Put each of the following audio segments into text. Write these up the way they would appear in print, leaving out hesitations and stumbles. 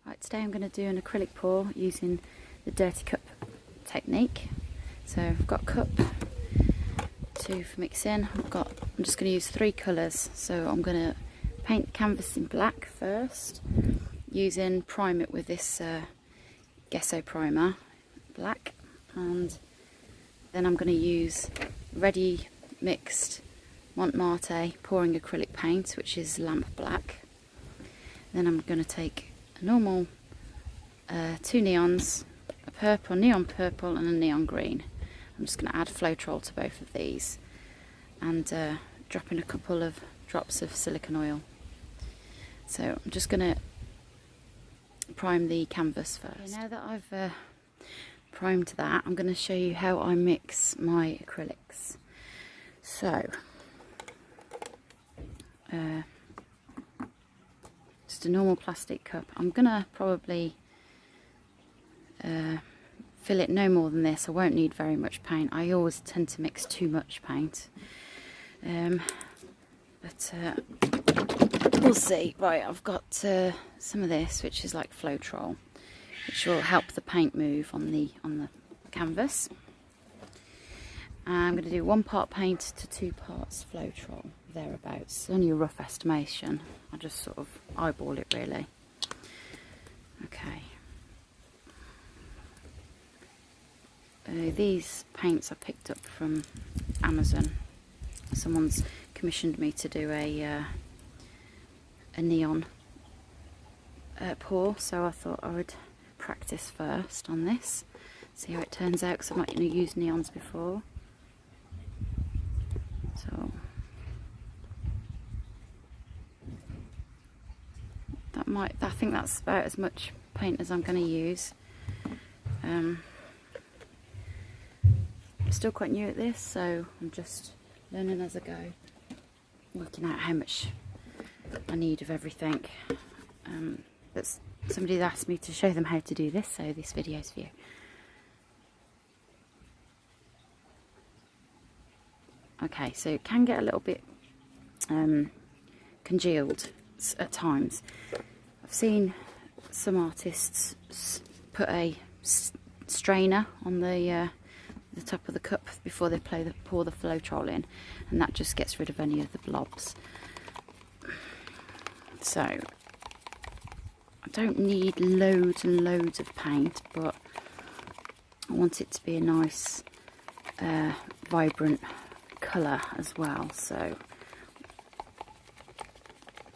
Right, today I'm going to do an acrylic pour using the dirty cup technique. So I've got a cup, two for mixing. I'm just going to use 3 colours. So I'm going to paint the canvas in black first, prime it with this gesso primer, black, and then I'm going to use ready mixed Montmartre pouring acrylic paint, which is lamp black. Then I'm going to take a normal 2 neons, a purple, neon purple and a neon green. I'm just going to add Floetrol to both of these and drop in a couple of drops of silicone oil. So I'm just going to prime the canvas first. Okay, now that I've primed that, I'm going to show you how I mix my acrylics. So just a normal plastic cup. I'm gonna probably fill it no more than this. I won't need very much paint. I always tend to mix too much paint, but we'll see. Right, I've got some of this, which is like Floetrol, which will help the paint move on the canvas. I'm going to do 1 part paint to 2 parts Floetrol, thereabouts. It's only a rough estimation. I just sort of eyeball it really. Okay. These paints I picked up from Amazon. Someone's commissioned me to do a neon pour, so I thought I would practice first on this, see how it turns out, because I've not used neons before. So I think that's about as much paint as I'm going to use. I'm still quite new at this, so I'm just learning as I go, working out how much I need of everything. Somebody asked me to show them how to do this, so this video's for you. Okay, so it can get a little bit congealed at times. I've seen some artists put a strainer on the top of the cup before they pour the Floetrol in, and that just gets rid of any of the blobs. So I don't need loads and loads of paint, but I want it to be a nice vibrant colour as well, so,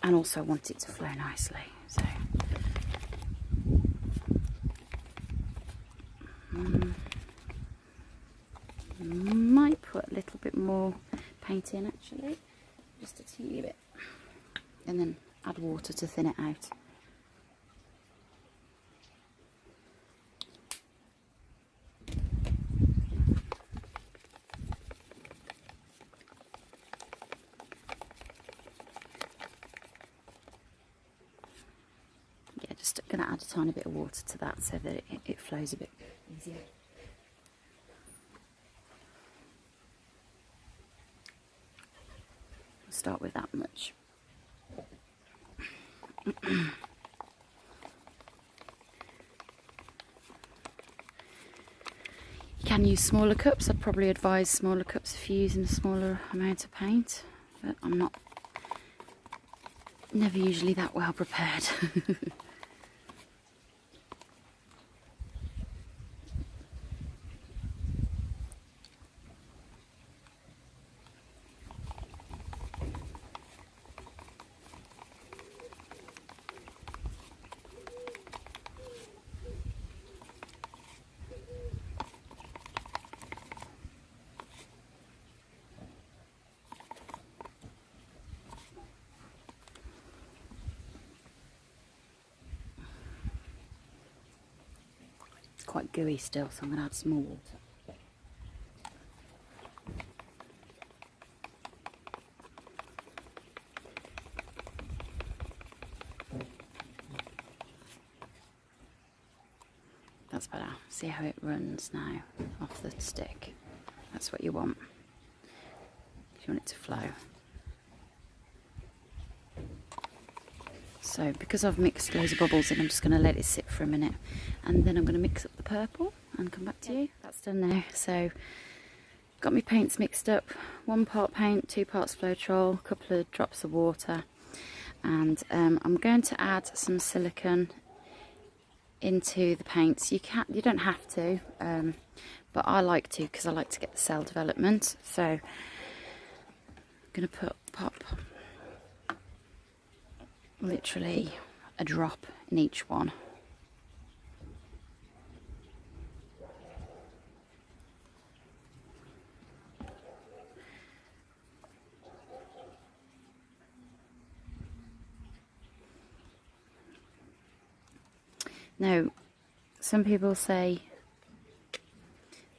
and also want it to flow nicely. So might put a little bit more paint in, actually, just a teeny bit, and then add water to thin it out. Just going to add a tiny bit of water to that so that it flows a bit easier. I'll start with that much. You can use smaller cups. I'd probably advise smaller cups if you're using a smaller amount of paint, but I'm never usually that well prepared. It's quite gooey still, so I'm going to add some more water. That's better. See how it runs now off the stick. That's what you want. You want it to flow. So because I've mixed loads of bubbles in, I'm just going to let it sit for a minute, and then I'm going to mix up the purple and come back to you. That's done now. So got my paints mixed up, 1 part paint, 2 parts Floetrol, a couple of drops of water, and I'm going to add some silicone into the paints. You don't have to, but I like to because I like to get the cell development. So I'm going to pop literally a drop in each one. Now, some people say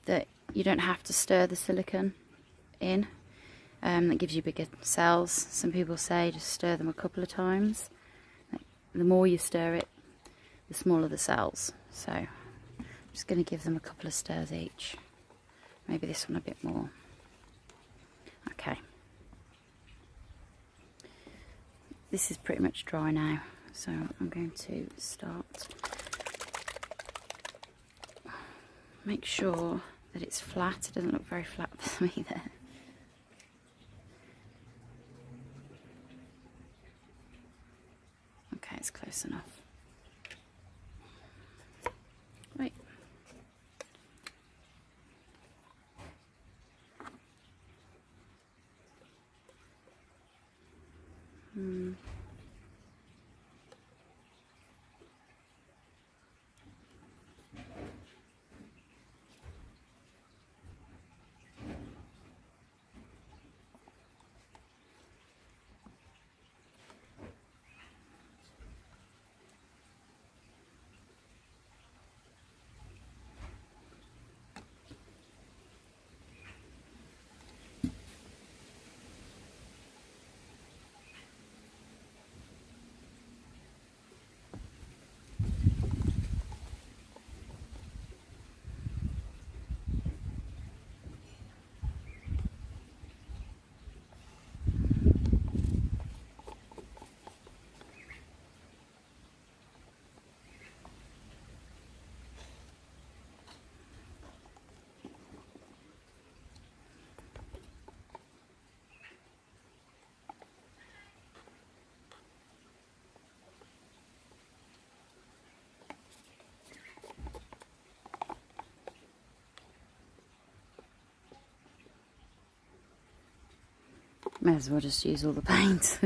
that you don't have to stir the silicone in, that gives you bigger cells. Some people say just stir them a couple of times. The more you stir it, the smaller the cells. So I'm just going to give them a couple of stirs each. Maybe this one a bit more. Okay. This is pretty much dry now, so I'm going to start. Make sure that it's flat. It doesn't look very flat for me there. Okay, it's close enough. Right. May as well just use all the paint.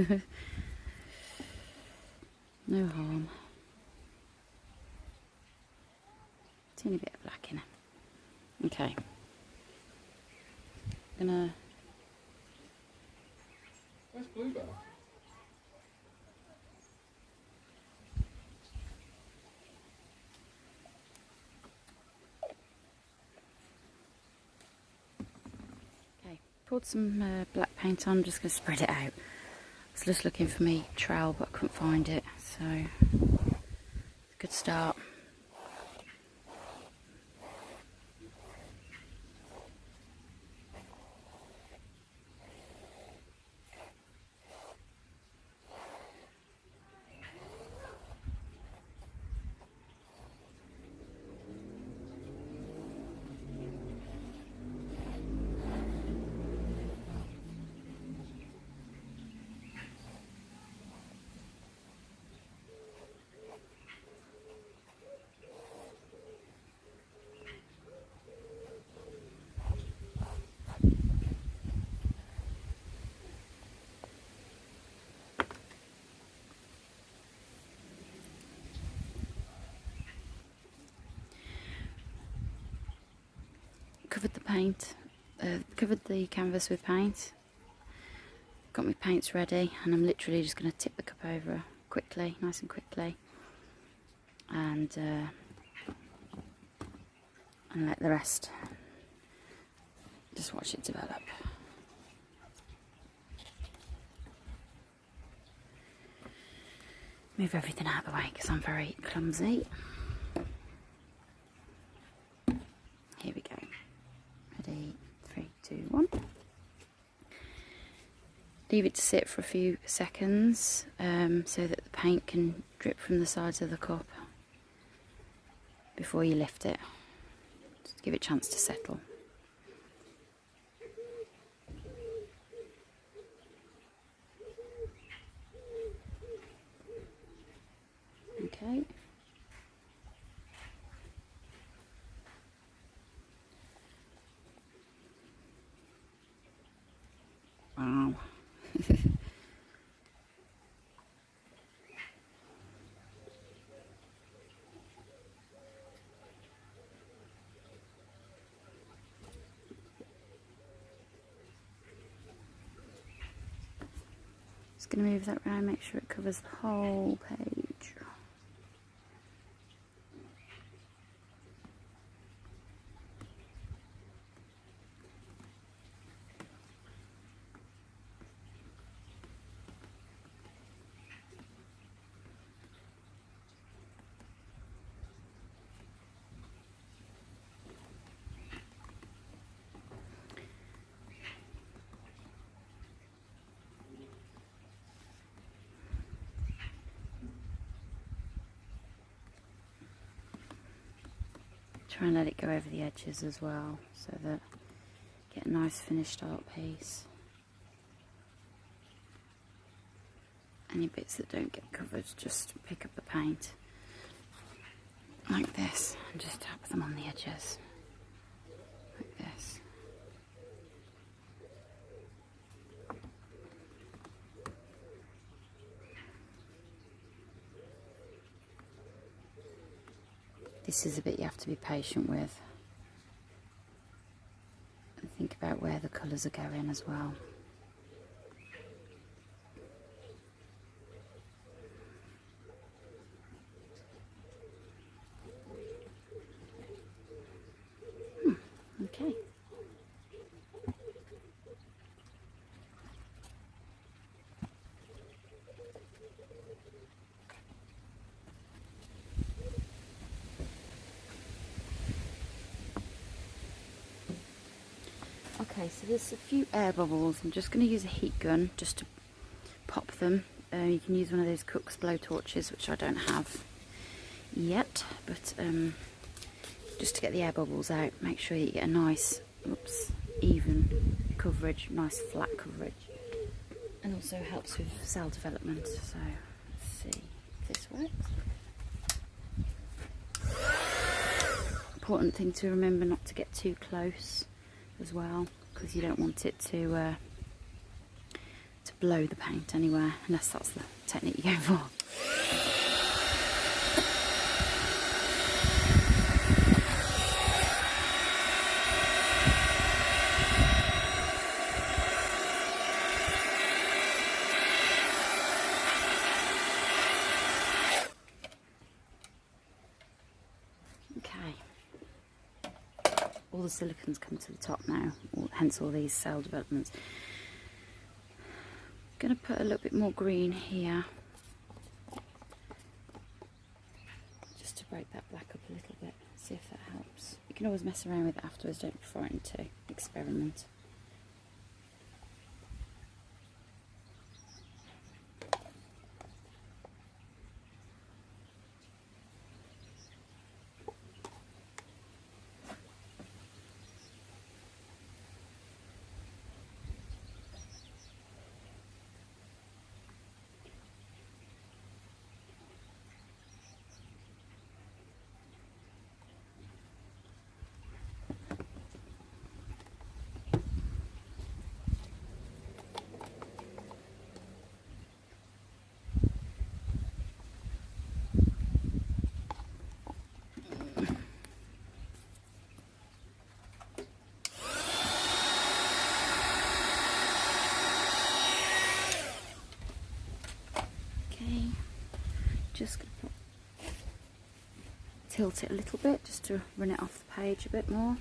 No harm. Teeny bit of black in it. Okay. Gonna. Where's Bluebell? Poured some black paint on. I'm just going to spread it out. I was just looking for me trowel, but I couldn't find it, so good start. Covered the canvas with paint. Got my paints ready, and I'm literally just going to tip the cup over quickly, nice and quickly, and let the rest just watch it develop. Move everything out of the way because I'm very clumsy. Here we go. Ready, 3, 2, 1. leave it to sit for a few seconds so that the paint can drip from the sides of the cup before you lift it. Just give it a chance to settle. Okay. Wow. Just going to move that around, make sure it covers the whole page. Try and let it go over the edges as well, so that you get a nice finished art piece. Any bits that don't get covered, just pick up the paint like this and just tap them on the edges like this. This is a bit you have to be patient with and think about where the colours are going as well. Okay. Okay, so there's a few air bubbles. I'm just going to use a heat gun just to pop them. You can use one of those Cook's blow torches, which I don't have yet, but just to get the air bubbles out, make sure you get a nice, even coverage, nice flat coverage, and also helps with cell development. So let's see if this works. Important thing to remember, not to get too close as well, because you don't want it to blow the paint anywhere, unless that's the technique you're going for. All the silicons come to the top now, hence all these cell developments. I'm going to put a little bit more green here, just to break that black up a little bit, see if that helps. You can always mess around with it afterwards, don't be frightened to experiment. Just going to tilt it a little bit just to run it off the page a bit more.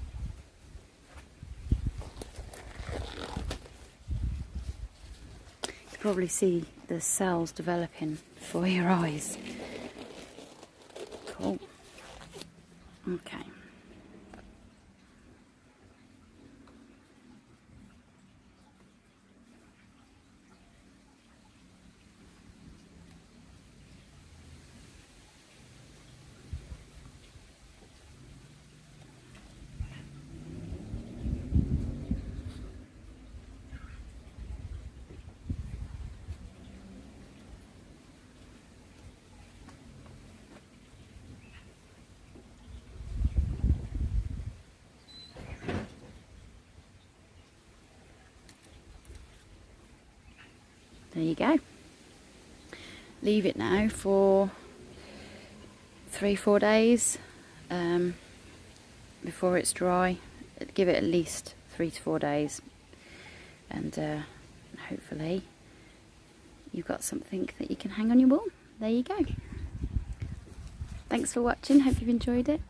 You can probably see the cells developing before your eyes. Cool. Okay. there you go. Leave it now for 3-4 days before it's dry. Give it at least 3 to 4 days, and hopefully you've got something that you can hang on your wall. There you go. Thanks for watching, hope you've enjoyed it.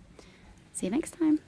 See you next time.